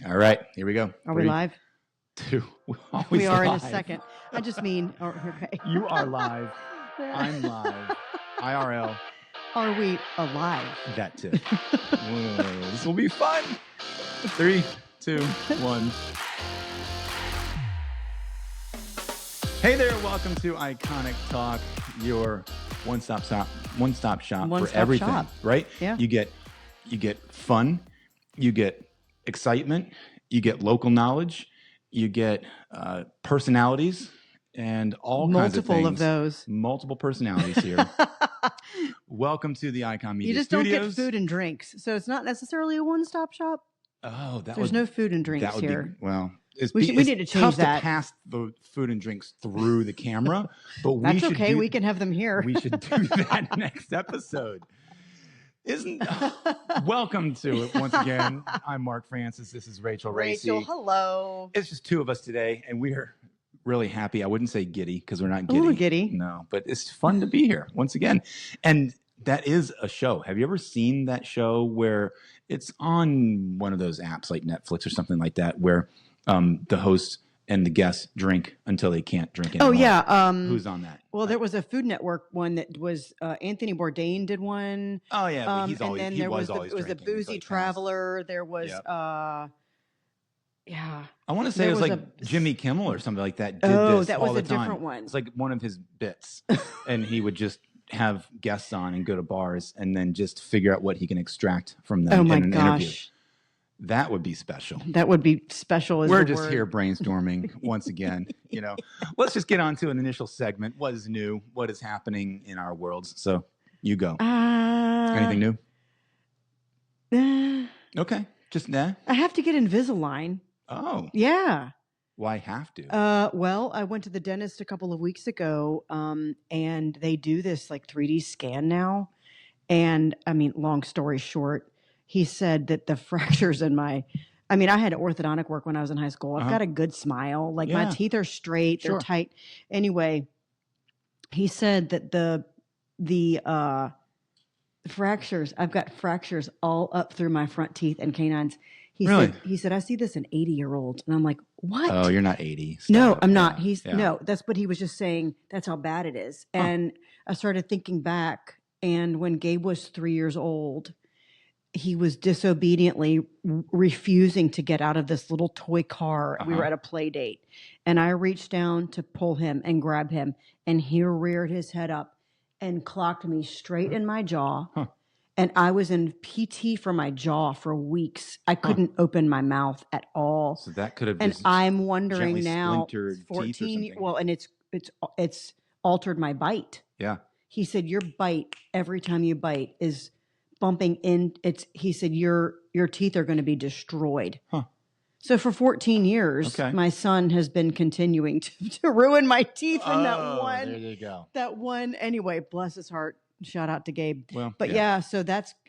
All right, here we go. Are we live? 2. We are live. in a second. I just mean, okay. You are live. I'm live. IRL. Are we alive? That too. Whoa, this will be fun. 3, 2, 1. Hey there, welcome to Iconic Talk, your one-stop shop for everything, right? Yeah. You get fun, you get excitement, you get local knowledge, you get personalities, and all kinds of things. Multiple of those. Multiple personalities here. Welcome to the Icon Media You just Studios. don't get food and drinks, so it's not necessarily a one-stop shop. Oh, there's no food and drinks here. We need to change tough that. To pass the food and drinks through the camera, but That's okay. We can have them here. We should do that next episode. Welcome to it once again. I'm Mark Francis. This is Rachel Racy. Rachel, hello. It's just two of us today, and we're really happy. I wouldn't say giddy because we're not giddy. Ooh, giddy. No, but it's fun to be here once again. And that is a show. Have you ever seen that show where it's on one of those apps like Netflix or something like that, where the host and the guests drink until they can't drink anymore? Oh, yeah. Who's on that? Well, there was a Food Network one that was Anthony Bourdain did one. Oh, yeah. But he's always, and then he there was always the drinking. Boozy Like Traveler. There was, Yep. yeah. I want to say There it was was like Jimmy Kimmel or something like that did Oh, this that all was the a time. different one. It's like one of his bits. And he would just have guests on and go to bars and then just figure out what he can extract from them Oh, my in an interview. gosh. That would be special. That would be special. We're just here brainstorming once again. Let's just get on to an initial segment. What is new? What is happening in our worlds? So you go. Anything new? Okay. Just nah. I have to get Invisalign. Oh. Yeah. Why have to? Well, I went to the dentist a couple of weeks ago, and they do this like 3D scan now. And I mean, long story short, he said that the fractures in I had orthodontic work when I was in high school. I've got a good smile. Like my teeth are straight, they're tight. Anyway, he said that the fractures, I've got fractures all up through my front teeth and canines. He said, I see this in 80-year-olds. And I'm like, what? Oh, you're not 80. Stop. No, I'm not. No, that's what he was just saying. That's how bad it is. Huh. And I started thinking back, and when Gabe was 3 years old, he was disobediently refusing to get out of this little toy car. We were at a play date, and I reached down to pull him and grab him, and he reared his head up and clocked me straight in my jaw. Huh. And I was in PT for my jaw for weeks. I couldn't open my mouth at all. So that could have. And I'm wondering now, teeth or 14. something. Well, and it's altered my bite. Yeah. He said your bite every time you bite is bumping in. He said your teeth are going to be destroyed. Huh. So for 14 years, my son has been continuing to ruin my teeth from that one. There you go. That one. Anyway, bless his heart. Shout out to Gabe. Well, but so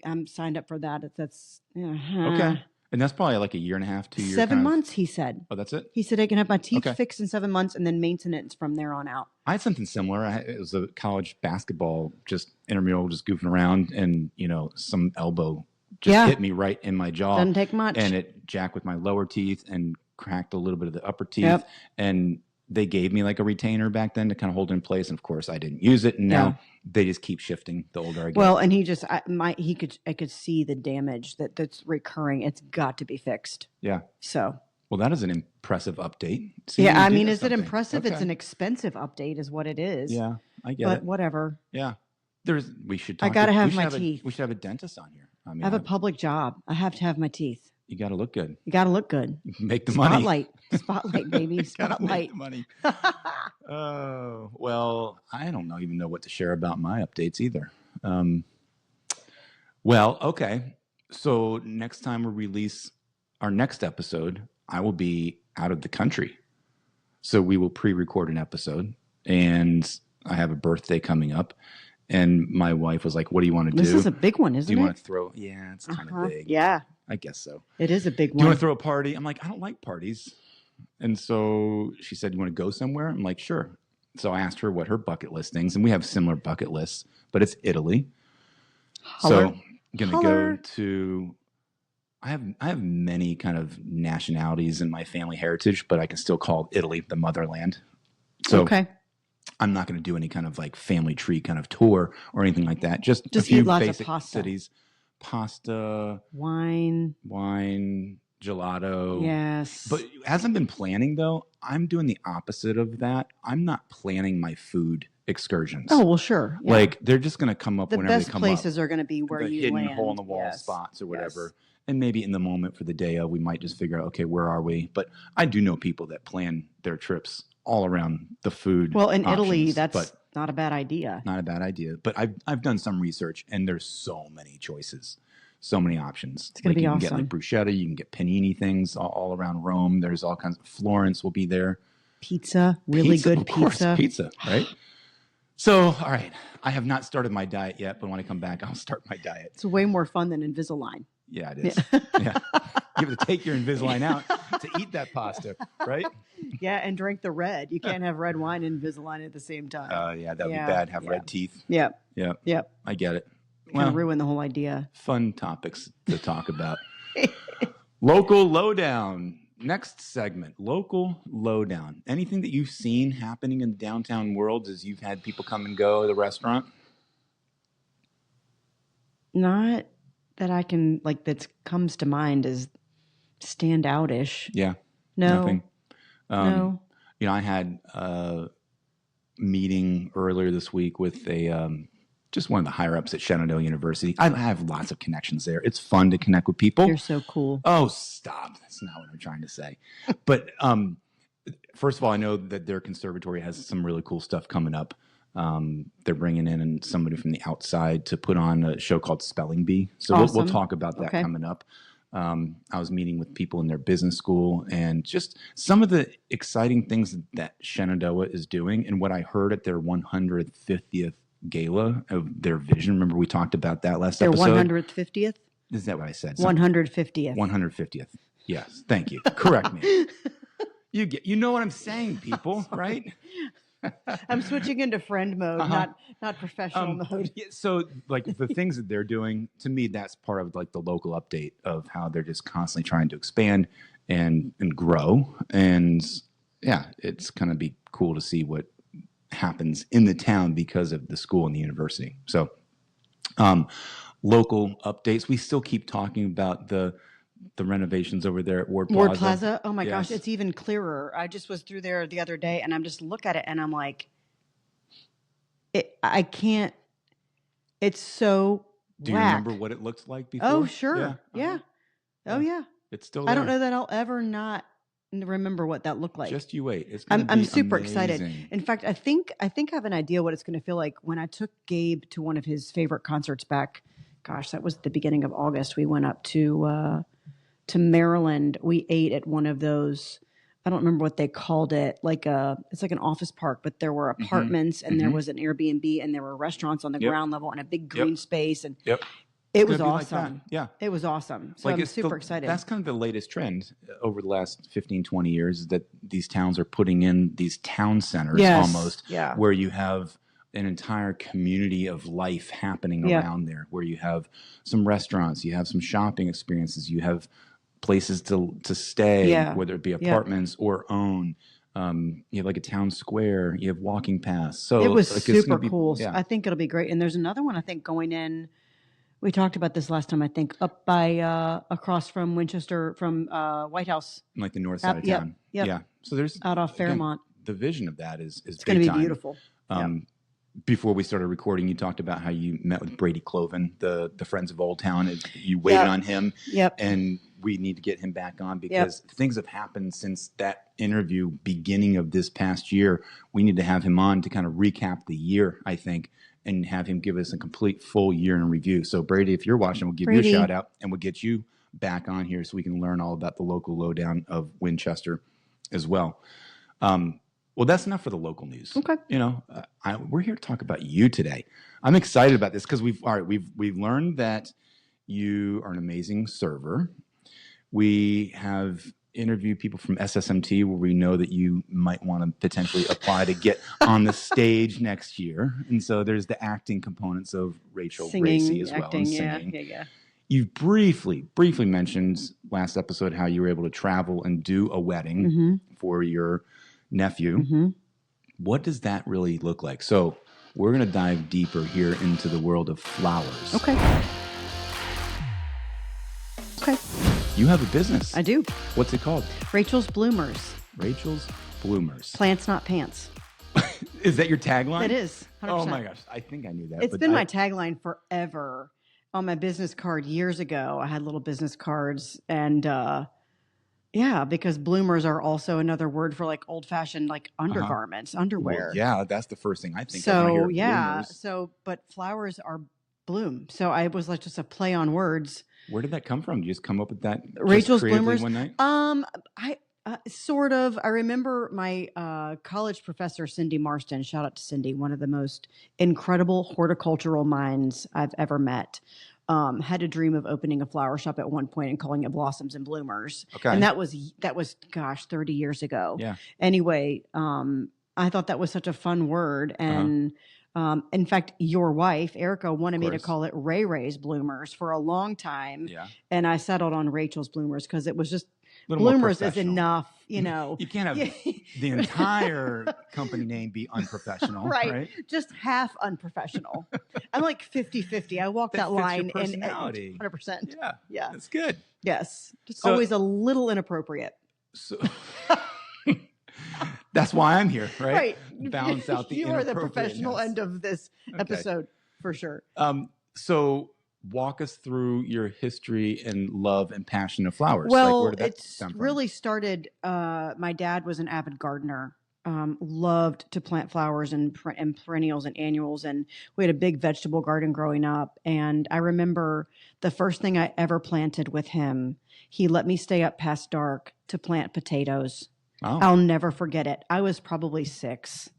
I'm signed up for that. That's okay. And that's probably like a year and a half, 2 years. 7 months, he said. Oh, that's it? He said I can have my teeth fixed in 7 months and then maintenance from there on out. I had something similar. It was a college basketball, just intramural, just goofing around, and some elbow just hit me right in my jaw. Doesn't take much. And it jacked with my lower teeth and cracked a little bit of the upper teeth. Yep. And they gave me like a retainer back then to kind of hold it in place. And of course I didn't use it. And now they just keep shifting the older I get. Well, and I could see the damage that's recurring. It's got to be fixed. Yeah. So. Well, that is an impressive update. See, yeah. I mean, is it impressive? Okay. It's an expensive update is what it is. Yeah. I get it. But whatever. Yeah. We should talk. I got to have my teeth. We should have a dentist on here. I have a public job. I have to have my teeth. You got to look good. You got to look good. Make the money. Spotlight, baby. Spotlight. Make the money. Oh, well, I don't even know what to share about my updates either. Well, okay. So next time we release our next episode, I will be out of the country. So we will pre-record an episode, and I have a birthday coming up. And my wife was like, what do you want to do? This is a big one, isn't it? Do you want to throw? Yeah, it's kind of big. Yeah. I guess so. It is a big one. Do you want to throw a party? I'm like, I don't like parties. And so she said, you want to go somewhere? I'm like, sure. So I asked her what her bucket list things, and we have similar bucket lists, but it's Italy. Holler. So I'm going to go to I have many kind of nationalities in my family heritage, but I can still call Italy the motherland. So Okay. I'm not going to do any kind of like family tree kind of tour or anything like that. Just a Just few eat lots of basic pasta. cities, pasta, Wine. gelato. Yes. But as I've been planning, though, I'm doing the opposite of that. I'm not planning my food excursions. Oh, well, sure. Yeah. Like they're just going to come up the whenever they best come places up. are going to be where The you hidden land. hole in the wall Yes. spots or whatever. Yes. And maybe in the moment for the day of, we might just figure out, okay, where are we? But I do know people that plan their trips all around the food. Well, in options, Italy, that's but not a bad idea. not a bad idea. But I've done some research, and there's so many choices, so many options. It's going to be you awesome. can get like bruschetta, you can get panini things all around Rome. There's all kinds of Florence will be there. Pizza, really good of course, pizza. pizza, right? So, all right, I have not started my diet yet, but when I come back, I'll start my diet. It's way more fun than Invisalign. Yeah, it is. Yeah. You have to take your Invisalign out to eat that pasta, right? Yeah, and drink the red. You can't have red wine and Invisalign at the same time. Yeah, that would be bad. Have red teeth. Yep. Yeah. Yep. I get it. Kind of ruin the whole idea. Fun topics to talk about. Local lowdown. Next segment, local lowdown. Anything that you've seen happening in the downtown world as you've had people come and go to the restaurant? Not that I can, like, that comes to mind as standout-ish. Yeah. No. Nothing. No. You know, I had a meeting earlier this week with just one of the higher ups at Shenandoah University. I have lots of connections there. It's fun to connect with people. You're so cool. Oh, stop. That's not what I'm trying to say. But first of all, I know that their conservatory has some really cool stuff coming up. They're bringing in somebody from the outside to put on a show called Spelling Bee. So Awesome. we'll talk about that coming up. I was meeting with people in their business school and just some of the exciting things that Shenandoah is doing and what I heard at their 150th gala of their vision. Remember we talked about that last episode? Their 150th? Is that what I said? 150th. 150th. Yes. Thank you. Correct me. You know what I'm saying, people, right? I'm switching into friend mode, not professional mode. Yeah, so like the things that they're doing, to me, that's part of like the local update of how they're just constantly trying to expand and grow. And yeah, it's going to be cool to see what happens in the town because of the school and the university. So local updates. We still keep talking about the renovations over there at Ward Plaza. Ward Plaza. Oh my gosh, it's even clearer. I just was through there the other day and I'm just look at it and I'm like, I can't. It's so Do you remember what it looked like before? Oh, sure. Yeah. Oh, yeah. It's still there. I don't know that I'll ever not remember what that looked like. Just you wait. It's I'm super excited. In fact, I think I have an idea what it's going to feel like when I took Gabe to one of his favorite concerts back. Gosh, that was the beginning of August. We went up to Maryland. We ate at one of those. I don't remember what they called it. It's like an office park, but there were apartments and there was an Airbnb and there were restaurants on the ground level and a big green space and it was awesome. Like yeah, it was awesome. So I'm super excited. That's kind of the latest trend over the last 15, 20 years is that these towns are putting in these town centers almost, where you have an entire community of life happening around there, where you have some restaurants, you have some shopping experiences, you have places to stay, whether it be apartments or own. You have like a town square, you have walking paths. So it was like super cool. Yeah. I think it'll be great. And there's another one I think going in. We talked about this last time, I think, up by across from Winchester, from White House, like the north side of town. Yep. Yeah. So there's out off Fairmont. Again, the vision of that is it's going to be beautiful. Before we started recording, you talked about how you met with Brady Cloven, the Friends of Old Town. You waited on him, and we need to get him back on because things have happened since that interview beginning of this past year. We need to have him on to kind of recap the year, I think, and have him give us a complete full year in review. So Brady, if you're watching, we'll give you a shout out and we'll get you back on here so we can learn all about the local lowdown of Winchester as well. Well, that's enough for the local news. Okay. You know, we're here to talk about you today. I'm excited about this because we've learned that you are an amazing server. We have interviewed people from SSMT where we know that you might want to potentially apply to get on the stage next year. And so there's the acting components of Rachel singing, Racy as acting, well. And singing. Yeah. You briefly mentioned last episode how you were able to travel and do a wedding for your nephew. What does that really look like? So we're going to dive deeper here into the world of flowers. Okay. You have a business. I do. What's it called? Rachel's Bloomers. Rachel's Bloomers. Plants, not pants. Is that your tagline? It is. 100%. Oh my gosh. I think I knew that. It's been my tagline forever. On my business card years ago, I had little business cards, and because bloomers are also another word for like old-fashioned like undergarments, underwear. Well, yeah, that's the first thing I think of when I hear bloomers. But flowers are bloom. So I was like just a play on words. Where did that come from? Did you just come up with that Rachel's Bloomers one night? Sort of. I remember my college professor, Cindy Marston, shout out to Cindy, one of the most incredible horticultural minds I've ever met, had a dream of opening a flower shop at one point and calling it Blossoms and Bloomers. Okay. And that was, gosh, 30 years ago. Yeah. Anyway, I thought that was such a fun word. And in fact, your wife, Erica, wanted me to call it Ray Ray's Bloomers for a long time. Yeah. And I settled on Rachel's Bloomers because it was just, Bloomers is enough, you know. You can't have the entire company name be unprofessional. Right. Just half unprofessional. I'm like 50-50. I walk that line in 100%. Yeah. Yeah. That's good. Yes. Just always a little inappropriate. So that's why I'm here, right? Right. Balance out the You are the professional end of this episode for sure. So walk us through your history and love and passion of flowers. Well, where did that stem from? Really started, my dad was an avid gardener, loved to plant flowers and perennials and annuals. And we had a big vegetable garden growing up. And I remember the first thing I ever planted with him, he let me stay up past dark to plant potatoes. Oh. I'll never forget it. I was probably 6.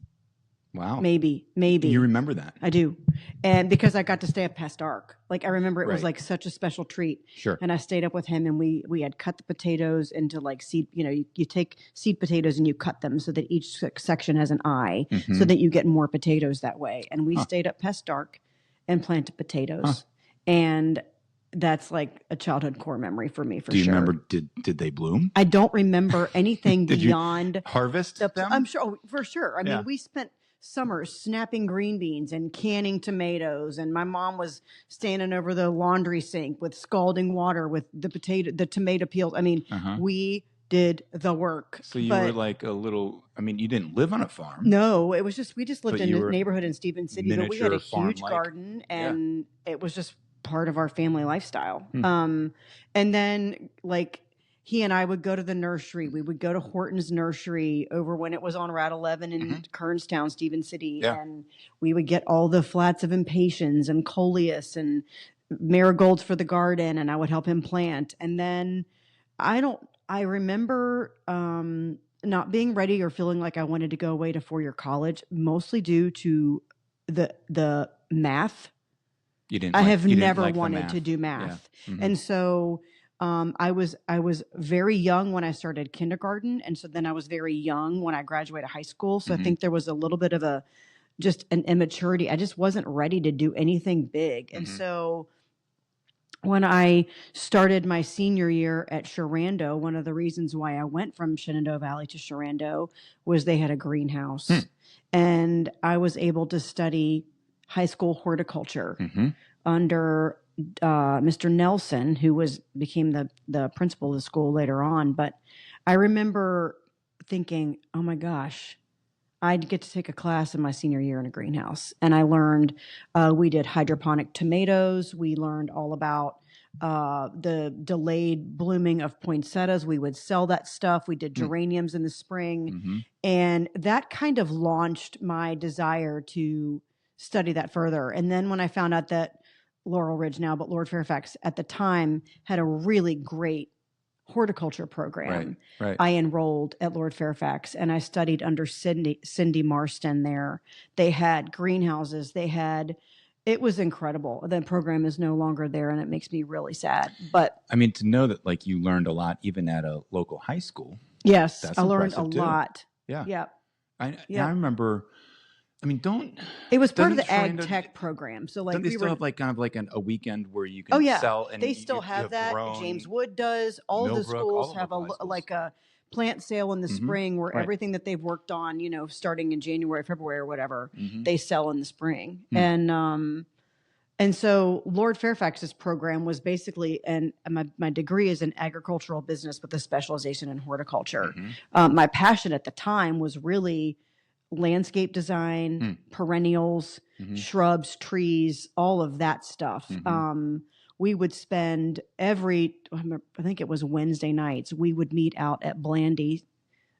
Wow. Maybe. You remember that? I do. And because I got to stay up past dark. Like I remember it was like such a special treat. Sure. And I stayed up with him and we had cut the potatoes into like seed, you take seed potatoes and you cut them so that each section has an eye so that you get more potatoes that way. And we stayed up past dark and planted potatoes. And that's like a childhood core memory for me for sure. Do you remember, did they bloom? I don't remember anything did beyond. You harvest them? I'm sure, for sure. I mean, we spent summers snapping green beans and canning tomatoes, and my mom was standing over the laundry sink with scalding water with the tomato peels. I mean, we did the work. So you were like a little, I mean, you didn't live on a farm. No, it was just, we just lived in a neighborhood in Stephen City, but we had a huge garden and it was just part of our family lifestyle. And then like, he and I would go to the nursery. We would go to Horton's nursery over when it was on Route 11 in Kernstown, Stephen City. And we would get all the flats of impatiens and coleus and marigolds for the garden. And I would help him plant. And then I remember not being ready or feeling like I wanted to go away to 4-year college, mostly due to the math. I have never wanted to do math. Yeah. And so I was very young when I started kindergarten. And so then I was very young when I graduated high school. So I think there was a little bit of just an immaturity. I just wasn't ready to do anything big. And so when I started my senior year at Shenandoah, one of the reasons why I went from Shenandoah Valley to Shenandoah was they had a greenhouse. And I was able to study high school horticulture under Mr. Nelson, who became the principal of the school later on. But I remember thinking, oh my gosh, I'd get to take a class in my senior year in a greenhouse. And I learned, we did hydroponic tomatoes. We learned all about the delayed blooming of poinsettias. We would sell that stuff. We did geraniums in the spring. And that kind of launched my desire to study that further. And then when I found out that Laurel Ridge now, but Lord Fairfax at the time had a really great horticulture program. Right. I enrolled at Lord Fairfax and I studied under Cindy Marston there. They had greenhouses. It was incredible. The program is no longer there and it makes me really sad. But I mean, to know that like you learned a lot even at a local high school. Yes, I learned a lot. Yeah. Yeah. I remember I mean, It was part of doesn't the ag Shrine- tech program. So like don't they we still were, have like kind of like a weekend where you can oh yeah, sell and they still you have that. grown James Wood does. All of the Millbrook, all schools the have local high schools. like a plant sale in the spring where Right. everything that they've worked on, you know, starting in January, February, or whatever, Mm-hmm. they sell in the spring. And so Lord Fairfax's program was basically, and my degree is in agricultural business with a specialization in horticulture. My passion at the time was really landscape design, perennials, shrubs, trees, all of that stuff. We would spend I think it was Wednesday nights, we would meet out at Blandy,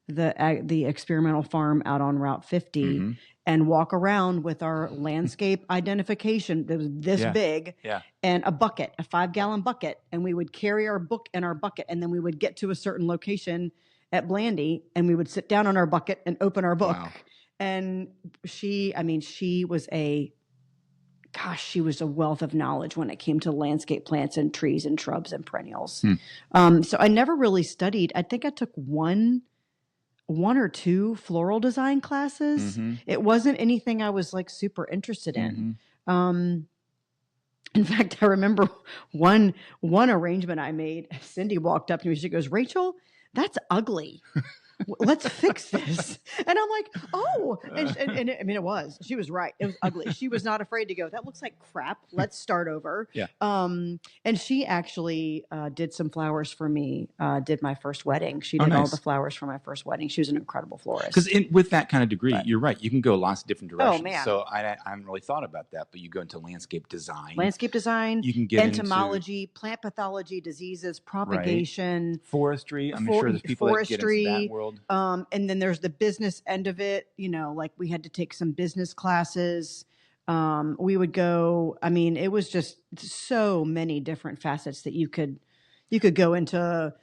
the experimental farm out on Route 50, and walk around with our landscape identification that was this big and a bucket, a 5-gallon bucket. And we would carry our book and our bucket. And then we would get to a certain location at Blandy and we would sit down on our bucket and open our book. Wow. And she was a wealth of knowledge when it came to landscape plants and trees and shrubs and perennials. So I never really studied. I think I took one or two floral design classes. It wasn't anything I was like super interested in. In fact, I remember one arrangement I made. Cindy walked up to me. She goes, "Rachel, that's ugly. Let's fix this." And I'm like, "Oh," and I mean, it was. She was right. It was ugly. She was not afraid to go, "That looks like crap. Let's start over." Yeah. And she actually did some flowers for me. Did my first wedding. She did all the flowers for my first wedding. She was an incredible florist. Because with that kind of degree, you're right. You can go lots of different directions. Oh man. So I haven't really thought about that, but you go into landscape design. You can get entomology, plant pathology, diseases, propagation, forestry. I'm sure there's people that get into that world. And then there's the business end of it. You know, like we had to take some business classes. We would go. I mean, it was just so many different facets that you could go into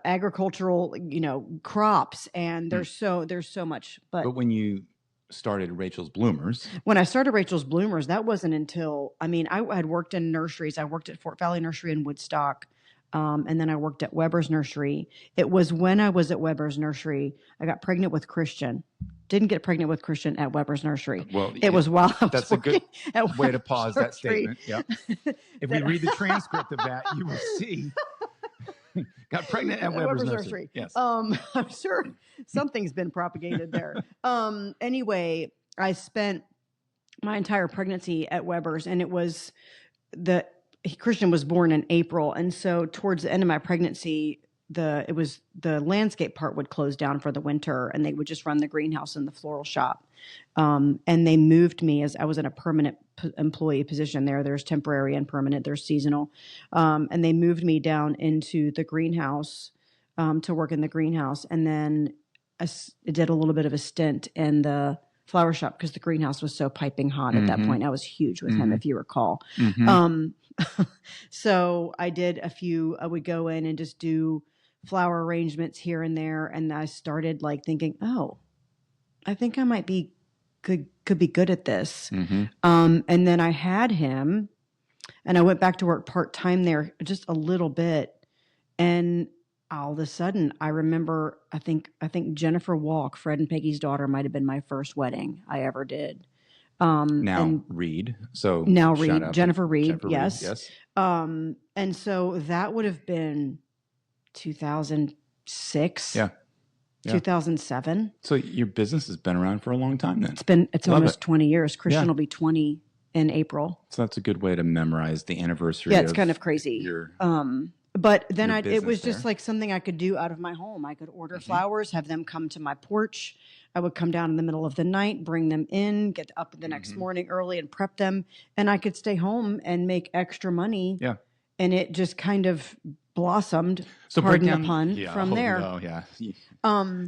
agricultural, you know, crops, and there's so much. But when you started Rachel's Bloomers, when I started Rachel's Bloomers, that wasn't until I had worked in nurseries. I worked at Fort Valley Nursery in Woodstock. And then I worked at Weber's Nursery. It was when I was at Weber's Nursery, I got pregnant with Christian. Didn't get pregnant with Christian at Weber's Nursery. Well, it was while I was that's working a good way to pause that statement. Yeah. If we read the transcript of that, you will see. Got pregnant at Weber's Nursery. Yes. I'm sure something's been propagated there. Anyway, I spent my entire pregnancy at Weber's, and it was Christian was born in April, and so towards the end of my pregnancy, the landscape part would close down for the winter, and they would just run the greenhouse and the floral shop. And they moved me as I was in a permanent employee position there. There's temporary and permanent. There's seasonal, and they moved me down into the greenhouse to work in the greenhouse, and then I did a little bit of a stint in the flower shop because the greenhouse was so piping hot at that point. I was huge with him, if you recall. So I would go in and just do flower arrangements here and there. And I started like thinking, oh, I think I might be could be good at this. And then I had him and I went back to work part-time there just a little bit. And all of a sudden I remember, I think Jennifer Walk, Fred and Peggy's daughter, might've been my first wedding I ever did. Reed. Jennifer Reed. Yes. Yes. And so that would have been 2006. Yeah. 2007. So your business has been around for a long time then. It's almost 20 years. Christian will be 20 in April. So that's a good way to memorize the anniversary. Yeah, it's kind of crazy. But then it was just like something I could do out of my home. I could order flowers, have them come to my porch. I would come down in the middle of the night, bring them in, get up the next morning early and prep them. And I could stay home and make extra money. Yeah. And it just kind of blossomed, so pardon the pun, from there. Oh, yeah.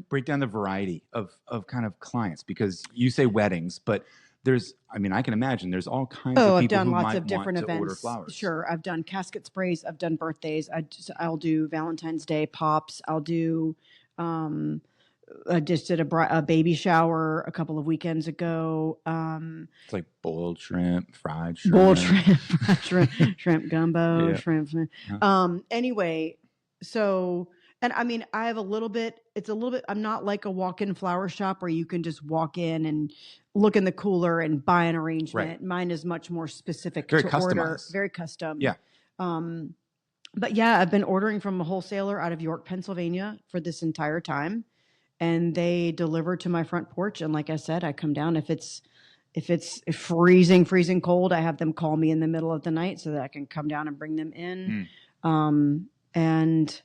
Break down the variety of kind of clients, because you say weddings, but I can imagine there's all kinds of people I've done who lots might of different want to events. order flowers. Sure. I've done casket sprays. I've done birthdays. I'll do Valentine's Day pops. I'll do, I just did a baby shower a couple of weekends ago. It's like boiled shrimp, fried shrimp. Shrimp gumbo, yeah. shrimp. Anyway, so, And I mean, I have it's a little bit, I'm not like a walk-in flower shop where you can just walk in and look in the cooler and buy an arrangement. Right. Mine is much more specific Very to order, customized. very custom. Yeah. But yeah, I've been ordering from a wholesaler out of York, Pennsylvania for this entire time, and they deliver to my front porch. And like I said, I come down if it's freezing cold, I have them call me in the middle of the night so that I can come down and bring them in. And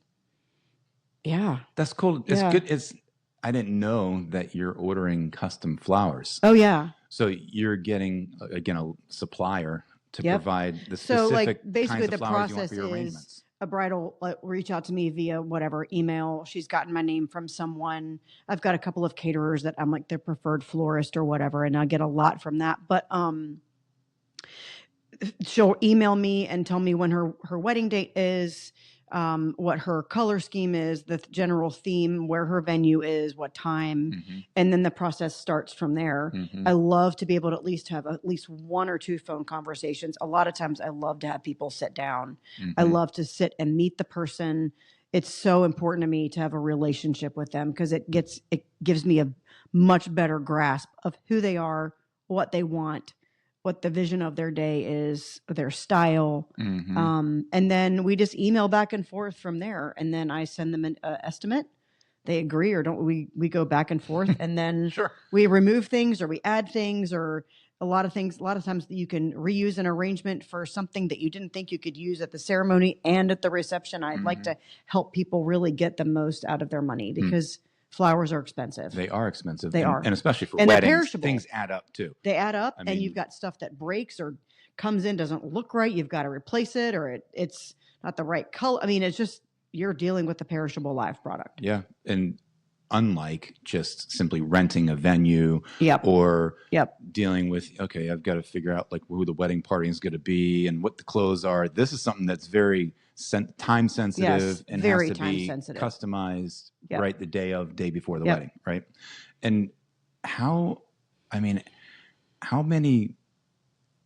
yeah, That's cool. It's good. I didn't know that you're ordering custom flowers. Oh yeah. So you're getting again a supplier to Yep. provide the So specific like basically kinds the of flowers you want process for your is arrangements. a bride will reach out to me via whatever email. She's gotten my name from someone. I've got a couple of caterers that I'm like their preferred florist or whatever, and I get a lot from that. But she'll email me and tell me when her wedding date is, what her color scheme is, the general theme, where her venue is, what time, and then the process starts from there. I love to be able to at least have at least one or two phone conversations. A lot of times I love to have people sit down. I love to sit and meet the person. It's so important to me to have a relationship with them because it gives me a much better grasp of who they are, what they want, what the vision of their day is, their style. And then we just email back and forth from there. And then I send them an estimate. They agree or don't. We go back and forth, and then we remove things or we add things or a lot of things. A lot of times you can reuse an arrangement for something that you didn't think you could use at the ceremony and at the reception. I'd like to help people really get the most out of their money because flowers are expensive. They are expensive. They are. And especially for And they're weddings, perishable. things add up too. They add up, I and mean- you've got stuff that breaks or comes in, doesn't look right. You've got to replace it, or it's not the right color. I mean, it's just, you're dealing with a perishable live product. Yeah. And unlike just simply renting a venue or dealing with, okay, I've got to figure out like who the wedding party is going to be and what the clothes are. This is something that's very time sensitive and very has to time be sensitive. Customized right the day before the wedding, right? And how many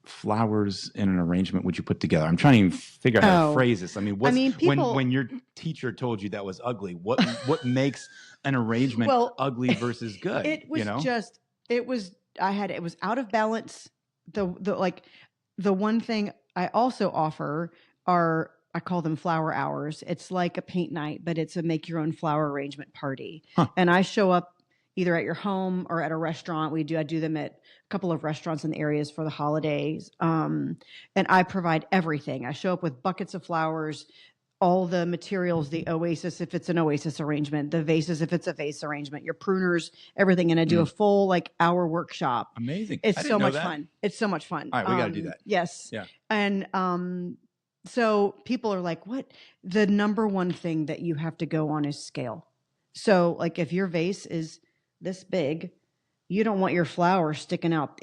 flowers in an arrangement would you put together? I'm trying to even figure out how to phrase this. I mean, when your teacher told you that was ugly, what makes an arrangement ugly versus good? It was it was out of balance. The one thing I also offer are, I call them flower hours. It's like a paint night, but it's a make your own flower arrangement party. And I show up either at your home or at a restaurant. I do them at a couple of restaurants in the areas for the holidays. And I provide everything. I show up with buckets of flowers, all the materials, the oasis, if it's an oasis arrangement, the vases, if it's a vase arrangement, your pruners, everything. And I do a full hour workshop. Amazing. It's so much fun. It's so much fun. All right. We got to do that. Yes. Yeah. And, so people are like, what? The number one thing that you have to go on is scale. So like if your vase is this big, you don't want your flower sticking out.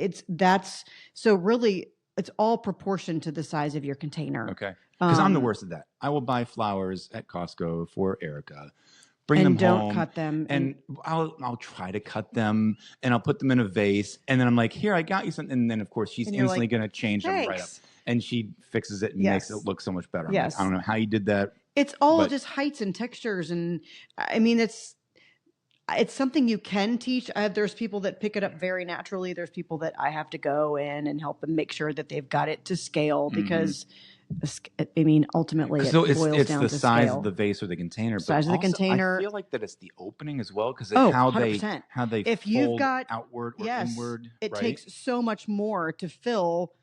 So really it's all proportioned to the size of your container. Okay. Because I'm the worst at that. I will buy flowers at Costco for Erica, bring them home, don't cut them, and I'll try to cut them, and I'll put them in a vase, and then I'm like, here, I got you something, and then of course she's instantly going to change them right up, and she fixes it and makes it look so much better. Yes. Like, I don't know how you did that. It's all just heights and textures, and I mean it's something you can teach. There's people that pick it up very naturally. There's people that I have to go in and help them make sure that they've got it to scale because, I mean, ultimately it boils down to it's the size scale. of the vase or the container. Size of the container. I feel like that it's the opening as well because 100%. how they if fold you've got outward or inward. It takes so much more to fill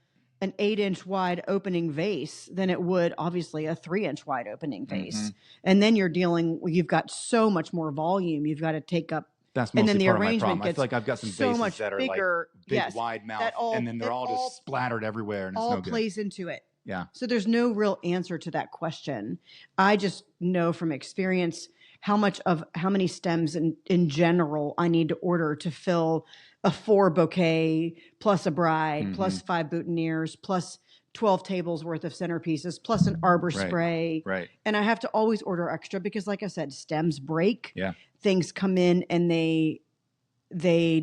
an 8-inch wide opening vase than it would obviously a 3-inch wide opening vase. And then you've got so much more volume. You've got to take up. That's mostly and then the part arrangement of my problem. I feel like I've got some so vases much that are bigger, like big wide mouth, and then they're all just splattered everywhere, and it's no good. All plays into it. Yeah. So there's no real answer to that question. I just know from experience how many stems in general I need to order to fill a 4 bouquet plus a bride plus 5 boutonnieres plus 12 tables worth of centerpieces plus an arbor spray. Right. And I have to always order extra because like I said, stems break. Yeah. Things come in and they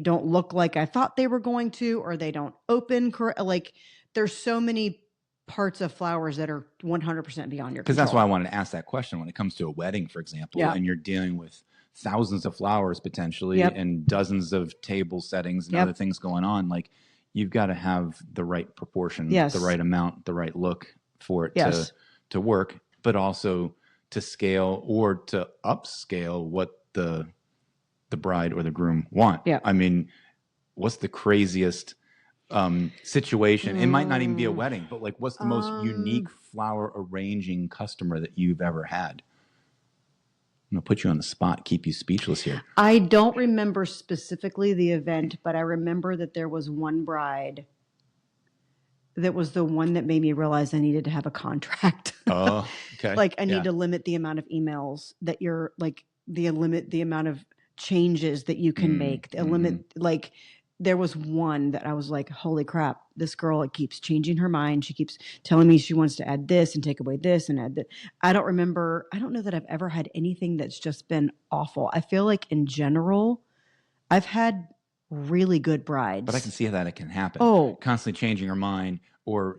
don't look like I thought they were going to, or they don't open correct. Like there's so many parts of flowers that are 100% beyond your Because control. that's why I wanted to ask that question when it comes to a wedding, for example, Yeah. and you're dealing with thousands of flowers potentially Yep. and dozens of table settings and Yep. other things going on. Like you've got to have the right proportion, Yes. the right amount, the right look for it Yes. to work, but also to scale or to upscale what the bride or the groom want. Yeah. I mean, what's the craziest situation? It might not even be a wedding, but like what's the most unique flower arranging customer that you've ever had? I'm gonna put you on the spot, keep you speechless here. I don't remember specifically the event, but I remember that there was one bride that was the one that made me realize I needed to have a contract. Oh, okay. Like I need to limit the amount of emails that you're like limit the amount of changes that you can make. Limit like there was one that I was like, holy crap, this girl, it keeps changing her mind. She keeps telling me she wants to add this and take away this and add that. I don't know that I've ever had anything that's just been awful. I feel like in general, I've had really good brides. But I can see how that it can happen. Oh. Constantly changing her mind or,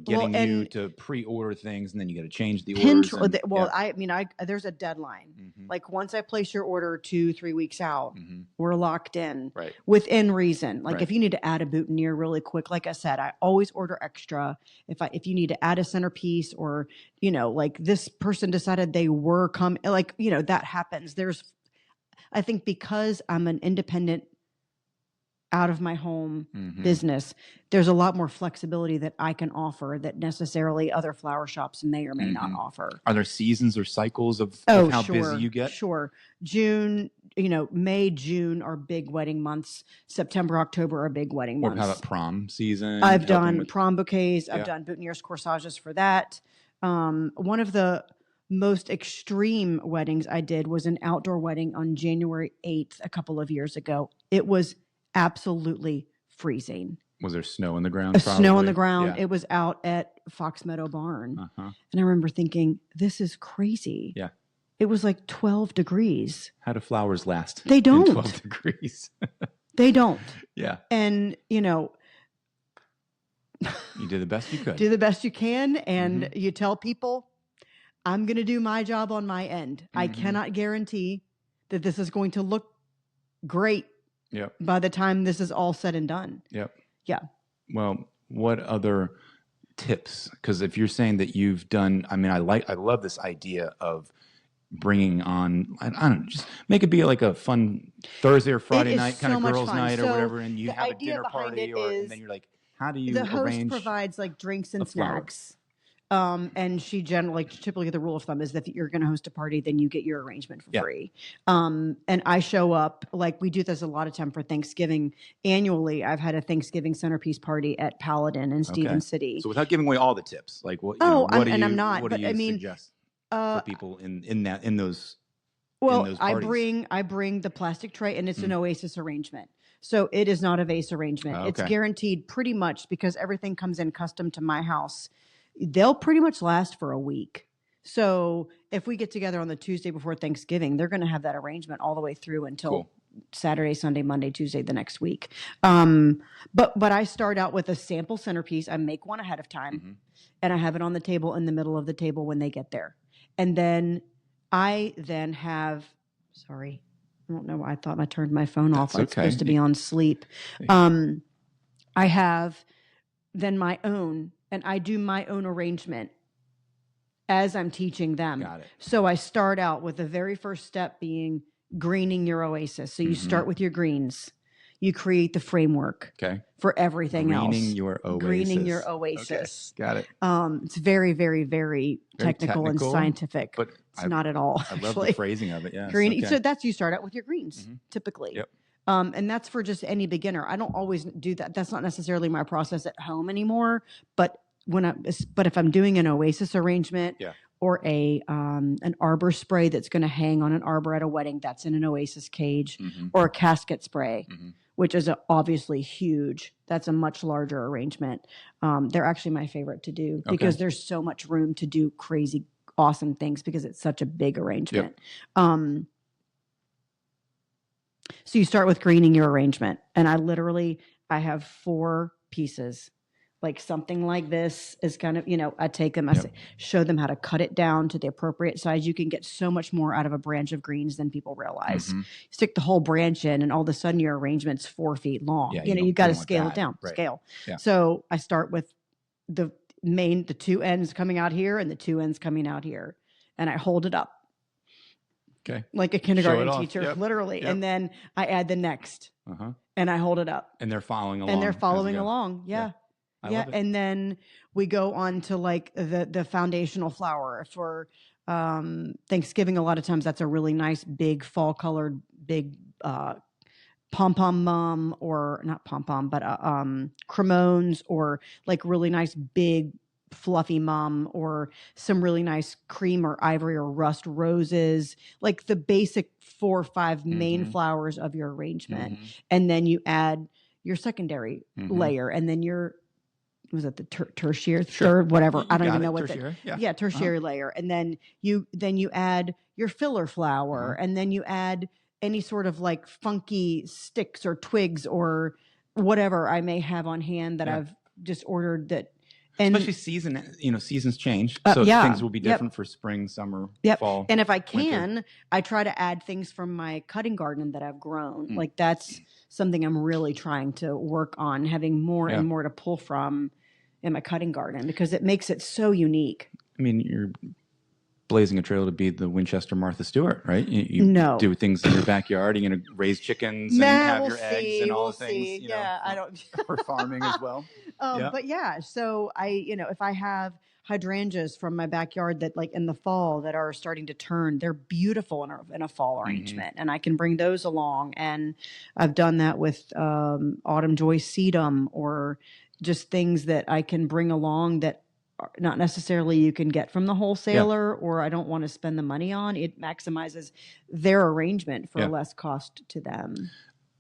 getting you to pre-order things and then you got to change the orders. There's a deadline. Like once I place your order 2-3 weeks out, we're locked in within reason. Like if you need to add a boutonniere really quick, like I said, I always order extra. If you need to add a centerpiece or, like this person decided they were coming, like, that happens. I think because I'm an independent out of my home business, there's a lot more flexibility that I can offer that necessarily other flower shops may or may not offer. Are there seasons or cycles of how busy you get? Sure. June, May, June are big wedding months. September, October are big wedding months. Or how about prom season? I've done prom bouquets. I've done boutonnieres, corsages for that. One of the most extreme weddings I did was an outdoor wedding on January 8th a couple of years ago. It was absolutely freezing. Was there snow on the ground? Snow on the ground. Yeah. It was out at Fox Meadow Barn. And I remember thinking, this is crazy. Yeah. It was like 12 degrees. How do flowers last? They don't. In 12 degrees. They don't. Yeah. And, you did the best you could. Do the best you can. And you tell people, I'm going to do my job on my end. I cannot guarantee that this is going to look great. Yep. By the time this is all said and done. Yep. Yeah. Well, what other tips? Because if you're saying that you've done, I love this idea of bringing on, I don't know, just make it be like a fun Thursday or Friday night kind of girls' night or whatever, and you have a dinner party, and then you're like, how do you arrange? The host provides like drinks and snacks. And she generally, typically the rule of thumb is that if you're going to host a party, then you get your arrangement for free. And I show up, like we do this a lot of time for Thanksgiving. Annually, I've had a Thanksgiving centerpiece party at Paladin in Stevens City. So without giving away all the tips, like what? I'm not. What but do you I mean, suggest for people in those? Well, in those I parties? bring the plastic tray, and it's an Oasis arrangement. So it is not a vase arrangement. Okay. It's guaranteed pretty much because everything comes in custom to my house. They'll pretty much last for a week. So if we get together on the Tuesday before Thanksgiving, they're going to have that arrangement all the way through until Saturday, Sunday, Monday, Tuesday the next week. But I start out with a sample centerpiece. I make one ahead of time, and I have it on the table in the middle of the table when they get there. And then I have, sorry, I don't know why I thought I turned my phone off. It's supposed to be on sleep. I have then my own, and I do my own arrangement as I'm teaching them. Got it. So I start out with the very first step being greening your Oasis. So you start with your greens. You create the framework for everything else. Greening your Oasis. Okay. Got it. It's very, very, very technical and scientific. But it's not at all. I love the phrasing of it. Yeah. Green. So you start out with your greens, typically. Yep. And that's for just any beginner. I don't always do that. That's not necessarily my process at home anymore. But if I'm doing an Oasis arrangement or an arbor spray that's going to hang on an arbor at a wedding, that's in an Oasis cage, or a casket spray, which is obviously huge. That's a much larger arrangement. They're actually my favorite to do because there's so much room to do crazy, awesome things because it's such a big arrangement. Yep. So you start with greening your arrangement. And I have 4 pieces. like something like this is kind of, I take them, show them how to cut it down to the appropriate size. You can get so much more out of a branch of greens than people realize. You stick the whole branch in and all of a sudden your arrangement's 4 feet long. Yeah, you got to scale it down, right. scale. Yeah. So I start with the 2 ends coming out here and the 2 ends coming out here. And I hold it up. Okay. Like a kindergarten teacher, literally. Yep. And then I add the next and I hold it up. And they're following along. Yeah. Yeah. And then we go on to like the foundational flower for Thanksgiving. A lot of times that's a really nice, big fall colored, big pom-pom mum, or not pom-pom, but cremones, or like really nice, big, fluffy mum, or some really nice cream or ivory or rust roses, like the basic 4 or 5 main flowers of your arrangement. And then you add your secondary layer, and then your, was it the tertiary, third, whatever? I don't even know what tertiary, tertiary layer. And then you add your filler flower, and then you add any sort of like funky sticks or twigs or whatever I may have on hand that I've just ordered that. And especially seasons change. So things will be different for spring, summer, fall. And if I can, winter. I try to add things from my cutting garden that I've grown. Like that's something I'm really trying to work on, having more and more to pull from in my cutting garden, because it makes it so unique. I mean, you're blazing a trail to be the Winchester Martha Stewart, right? You do things in your backyard. You're going to raise chickens and have your eggs and all the things. I don't. For farming as well. But so I, if I have hydrangeas from my backyard that like in the fall that are starting to turn, they're beautiful in a fall arrangement, and I can bring those along. And I've done that with autumn joy sedum, or just things that I can bring along that not necessarily you can get from the wholesaler, or I don't want to spend the money on. It maximizes their arrangement for less cost to them.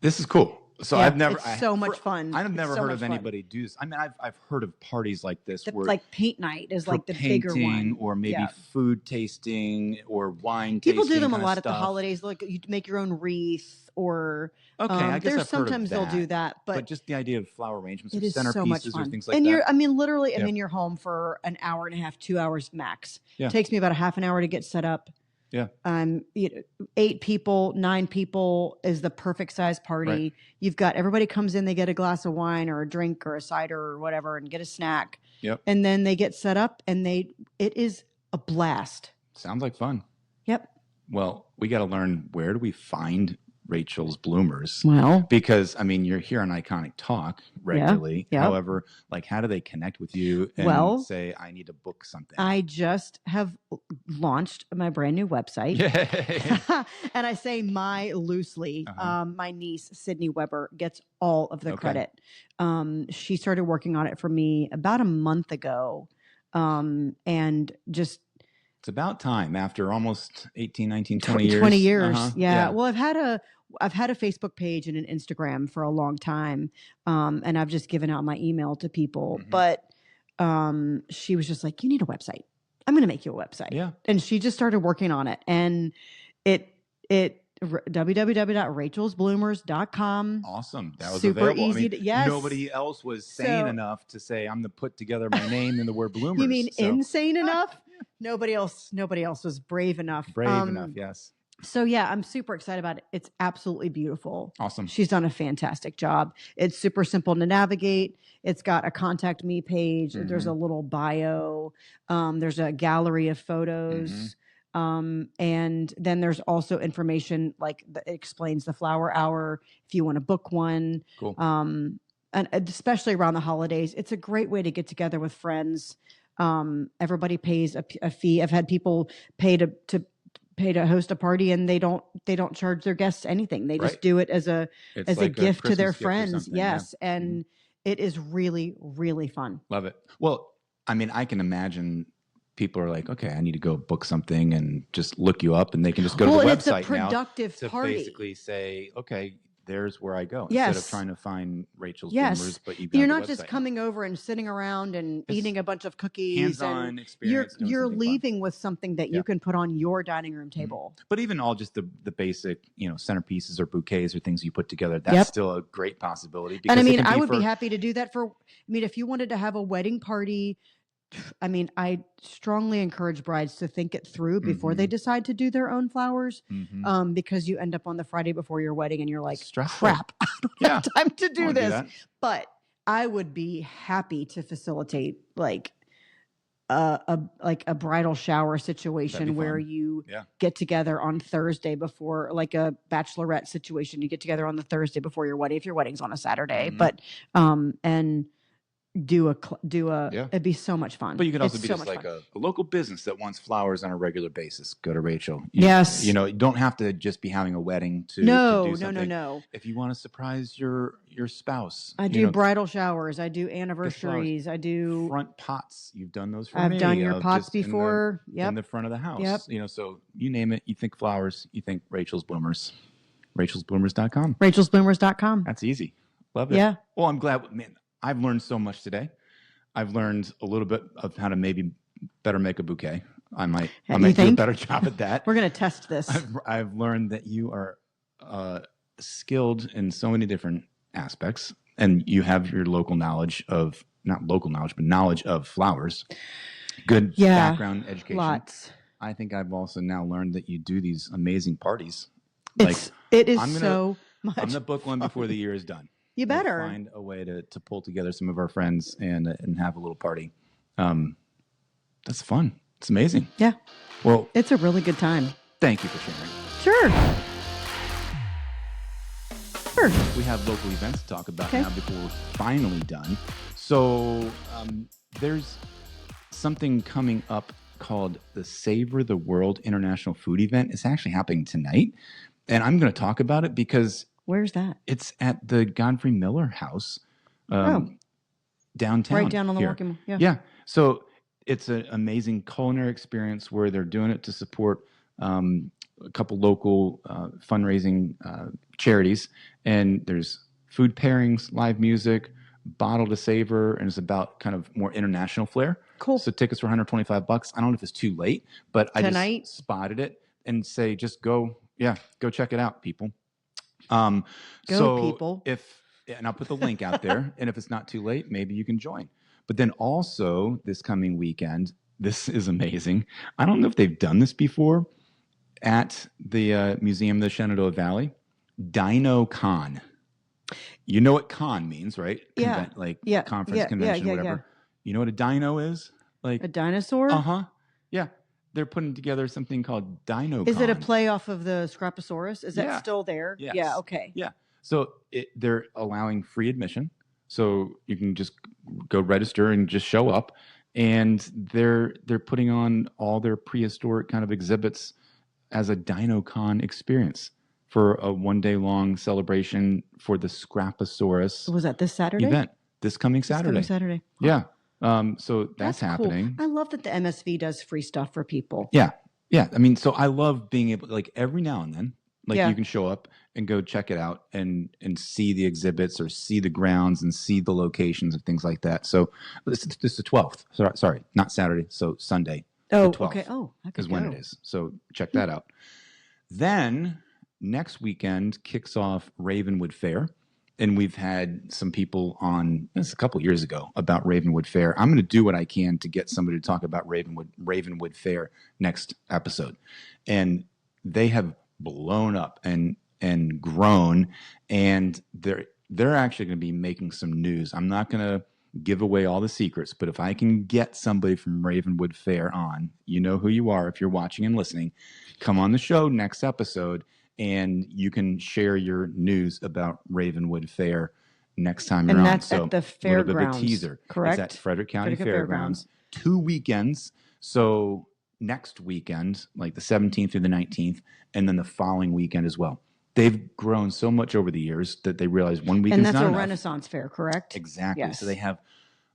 This is cool. So I've never, it's so much fun. I've never heard of anybody do this. I mean, I've heard of parties like this where like paint night is like the bigger one, or maybe food tasting or wine People tasting. do them a lot at the holidays. Like you make your own wreath, or I guess there's sometimes they'll do that, but just the idea of flower arrangements, it or is centerpieces, so much fun. Or things like and that. Literally, I'm in your home for an hour and a half, 2 hours max. It takes me about a half an hour to get set up. 8 people, 9 people is the perfect size party. Right. You've got everybody comes in, they get a glass of wine or a drink or a cider or whatever, and get a snack. And then they get set up, and it is a blast. Sounds like fun. Yep. Well, we got to learn, where do we find Rachel's Bloomers? Well, because I mean, you're here on Iconic Talk regularly. However, like, how do they connect with you and say, I need to book something? I just have launched my brand new website. And I say my loosely. My niece, Sydney Weber, gets all of the credit. She started working on it for me about a month ago. And just, it's about time, after almost 18, 19, 20 years. 20 years. Well, I've had a Facebook page and an Instagram for a long time. And I've just given out my email to people. But she was just like, you need a website. I'm going to make you a website. And she just started working on it. And it www.rachelsbloomers.com. Awesome. That was super available. easy. Nobody else was sane enough to say, I'm going to put together my name and the word Bloomers. You mean insane enough? Nobody else was brave enough. Yes. So I'm super excited about it. It's absolutely beautiful. Awesome. She's done a fantastic job. It's super simple to navigate. It's got a contact me page. There's a little bio. There's a gallery of photos. And then there's also information like that explains the flower hour if you want to book one. Cool. And especially around the holidays, it's a great way to get together with friends. Everybody pays a fee. I've had people pay to host a party, and they don't charge their guests anything. They just do it as a gift to their friends. Yes. And it is really, really fun. Love it. Well, I mean, I can imagine people are like, okay, I need to go book something, and just look you up, and they can just go to the website it's a productive now to party. basically say, okay, there's where I go Yes. instead of trying to find Rachel's Yes. Bloomers. But You're not just coming over and sitting around and It's eating a bunch of cookies. hands-on and experience. You're leaving with something that you can put on your dining room table. But even all just the basic, centerpieces or bouquets or things you put together, that's still a great possibility. Because and I mean, I would be happy to do that if you wanted to have a wedding party, I mean, I strongly encourage brides to think it through before they decide to do their own flowers, because you end up on the Friday before your wedding and you're like, crap, I don't have time to do this. But I would be happy to facilitate like a bridal shower situation where you get together on Thursday before, like a bachelorette situation. You get together on the Thursday before your wedding, if your wedding's on a Saturday, but and do a it'd be so much fun. But you could also be just like a local business that wants flowers on a regular basis. Go to Rachel. Yes. You don't have to just be having a wedding to do something. No. If you want to surprise your spouse. I do bridal showers. I do anniversaries. I do front pots. You've done those for me. I've done your pots before. In the front of the house. So you name it, you think flowers, you think Rachel's Bloomers. Rachel'sBloomers.com. Rachel'sBloomers.com. That's easy. Love it. Yeah. Well, I'm glad, man. I've learned so much today. I've learned a little bit of how to maybe better make a bouquet. I might do a better job at that. We're going to test this. I've learned that you are skilled in so many different aspects, and you have your local knowledge of, not local knowledge, but knowledge of flowers. Good background education. Lots. I think I've also now learned that you do these amazing parties. It is so much I'm going to book one before the year is done. You better we'll find a way to pull together some of our friends and have a little party. That's fun. It's amazing. Yeah. Well, it's a really good time. Thank you for sharing. Sure. We have local events to talk about now before we're finally done. So there's something coming up called the Savor the World International Food Event. It's actually happening tonight. And I'm going to talk about it because... Where's that? It's at the Godfrey Miller House downtown. Right down on the walking. Yeah. So it's an amazing culinary experience where they're doing it to support a couple local fundraising charities. And there's food pairings, live music, bottle to savor, and it's about kind of more international flair. Cool. So tickets were $125. I don't know if it's too late, but tonight? I just spotted it and say, just go check it out, people. People. And I'll put the link out there, and if it's not too late, maybe you can join. But then also this coming weekend, this is amazing. I don't know if they've done this before at the Museum of the Shenandoah Valley. Dino Con. You know what con means, right? Conference, convention, whatever. Yeah. You know what a dino is? Like a dinosaur? Uh-huh. Yeah. They're putting together something called Dino Con. Is it a play off of the Scraposaurus? Is that still there? Yes. Yeah, okay. Yeah. So they're allowing free admission. So you can just go register and just show up. And they're putting on all their prehistoric kind of exhibits as a Dino Con experience for a one-day-long celebration for the Scraposaurus. Was that this Saturday? Event. This coming Saturday. Yeah. So that's happening. Cool. I love that the MSV does free stuff for people. Yeah. I mean, so I love being able, like every now and then, you can show up and go check it out and see the exhibits or see the grounds and see the locations and things like that. So this is the 12th. Sorry, not Saturday. So Sunday. Oh, okay. Oh, is when it is. So check that out. Then next weekend kicks off Ravenwood Fair. And we've had some people on this a couple years ago about Ravenwood Fair. I'm going to do what I can to get somebody to talk about Ravenwood Fair next episode. And they have blown up and grown, and they're actually going to be making some news. I'm not going to give away all the secrets, but if I can get somebody from Ravenwood Fair on, you know who you are if you're watching and listening, come on the show next episode. And you can share your news about Ravenwood Fair next time you're on. And that's at the fairgrounds, a little bit of a teaser. Correct? It's at Frederick County Fairgrounds. 2 weekends. So next weekend, like the 17th through the 19th, and then the following weekend as well. They've grown so much over the years that they realize one weekend's not enough. And that's a Renaissance fair, correct? Exactly. Yes. So they have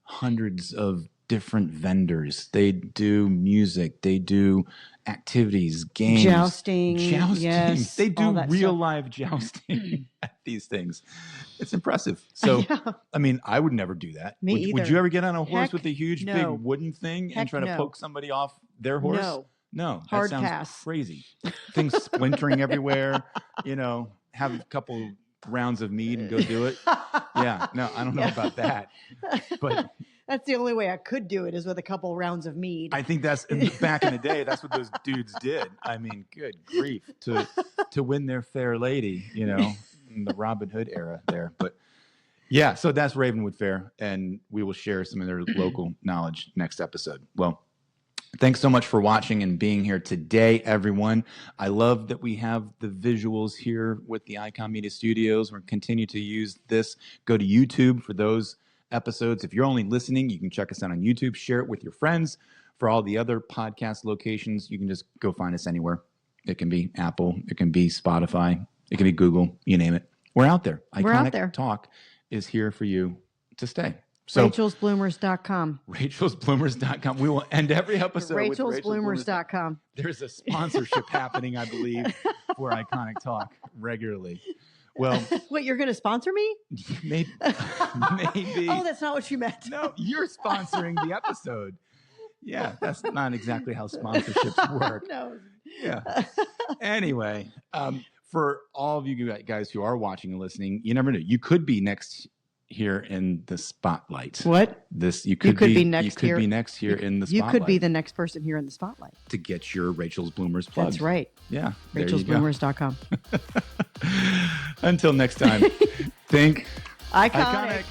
hundreds of different vendors. They do music. They do activities, games, jousting. Yes, they do real live jousting at these things. It's impressive. So, Yeah. I mean, I would never do that. Me Would either. you ever get on a horse Heck with a huge, no. big wooden thing and Heck try to no. poke somebody off their horse? No. No, that Hard sounds pass. crazy. Things splintering everywhere, have a couple rounds of mead and go do it. Yeah, no, I don't know about that. But that's the only way I could do it is with a couple rounds of mead. I think that's back in the day. That's what those dudes did. I mean, good grief, to win their fair lady, in the Robin Hood era there. But yeah, so that's Ravenwood Fair, and we will share some of their local knowledge next episode. Well, thanks so much for watching and being here today, everyone. I love that we have the visuals here with the Icon Media Studios. We're continue to use this. Go to YouTube for those episodes. If you're only listening, you can check us out on YouTube. Share it with your friends. For all the other podcast locations, you can just go find us anywhere. It can be Apple. It can be Spotify. It can be Google. You name it. We're out there. We're out there. Talk is here for you to stay. So RachelsBloomers.com. RachelsBloomers.com. We will end every episode with RachelsBloomers.com. There's a sponsorship happening, I believe, for Iconic Talk regularly. Well, Wait, you're going to sponsor me? maybe. Oh, that's not what you meant. No, you're sponsoring the episode. Yeah, that's not exactly how sponsorships work. No. Yeah. Anyway, for all of you guys who are watching and listening, you never know. You could be next here in the spotlight. What? You could be next here in the spotlight. You could be the next person here in the spotlight. To get your Rachel's Bloomers plug. That's right. Yeah. RachelsBloomers.com. Until next time, think Iconic.